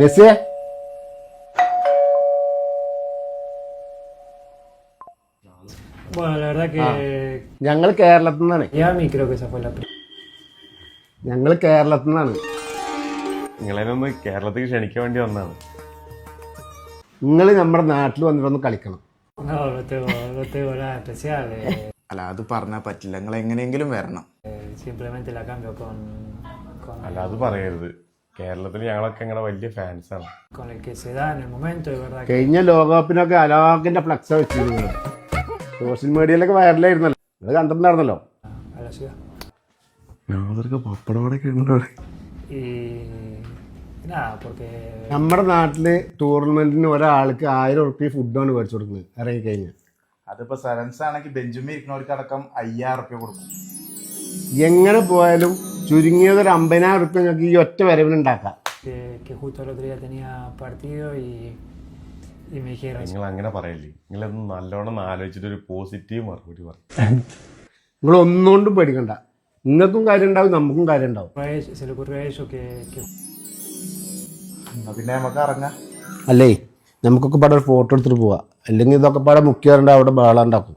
മെസ്സിയെ Bueno, la verdad que ഞങ്ങൾ കേരളത്തിൽ നിന്നാണ്. Miami creo que esa fue la ഞങ്ങൾ കേരളത്തിൽ നിന്നാണ്. നിങ്ങളെയൊന്ന് കേരളത്തിൽ ക്ഷണിക്കാൻ വേണ്ടി വന്നതാണ്. നിങ്ങൾ നമ്മുടെ നാട്ടിൽ വന്നിട്ടൊന്ന് കളിക്കണം. No tengo nada especial. അല്ല അത് പറഞ്ഞാൽ പറ്റില്ല, നിങ്ങൾ എങ്ങനെയെങ്കിലും വരണം. Simplemente la cambio con അല്ല അത് പറയരുത്. കേരളത്തിൽ ഞങ്ങളൊക്കെ നിങ്ങളുടെ വലിയ ഫാൻസാണ്. el que se da en el momento, de verdad. കഴിഞ്ഞ ലോകകപ്പിനൊക്കെ അലോകിന്റെ ഫ്ലക്സ് വെച്ചിരുന്നു. സോഷ്യൽ മീഡിയയിലൊക്കെ വൈറലായിരുന്നല്ലോ, അത് കണ്ടിട്ടുണ്ടായിരുന്നല്ലോ. A la ciudad. പപ്പടമൊക്കെ ഉണ്ടോ? Y nada, porque നമ്മുടെ നാട്ടില് ടൂർണമെന്റിന് ഒരാൾക്ക് 1000 ഉറുപ്പിക ഫുഡാണ് മേടിച്ചു കൊടുക്കുന്നത് ഇറങ്ങിക്കഴിഞ്ഞാൽ. അതിപ്പോ സെവൻസ് ആണെങ്കിൽ ബെഞ്ചുമേ ഇരിക്കുന്നവർക്ക് അടക്കം 5000 റുപ്യ കൊടുക്കും. എങ്ങനെ പോയാലും ചുരുങ്ങിയത് ഒരു 50,000 ഉറുപ്പിക നിങ്ങൾക്ക് ഈ ഒറ്റ വരവിനുണ്ടാക്കാം. que justo el otro día tenía partido y me dijeron, നിങ്ങൾ അങ്ങനെ പറയില്ലേ. നിങ്ങളൊന്ന് നല്ലോണം ആലോചിച്ചിട്ട് ഒരു പോസിറ്റീവ് മറുപടി പറയും. നിങ്ങൾ ഒന്നുകൊണ്ടും പേടിക്കണ്ട. നിങ്ങൾക്കും കാര്യം ഉണ്ടാവും, നമുക്കും കാര്യം ഉണ്ടാവും. se le ocurrió a ellos que എന്നാ പിന്നെ നമുക്ക് ഇറങ്ങാം. അല്ലേ, നമുക്കൊക്കെ പാടെ ഒരു ഫോട്ടോ എടുത്തിട്ട് പോവാം. അല്ലെങ്കിൽ ഇതൊക്കെ പാടെ മുഖ്യവരുണ്ട് അവിടെ ബഹളം ഉണ്ടാക്കും.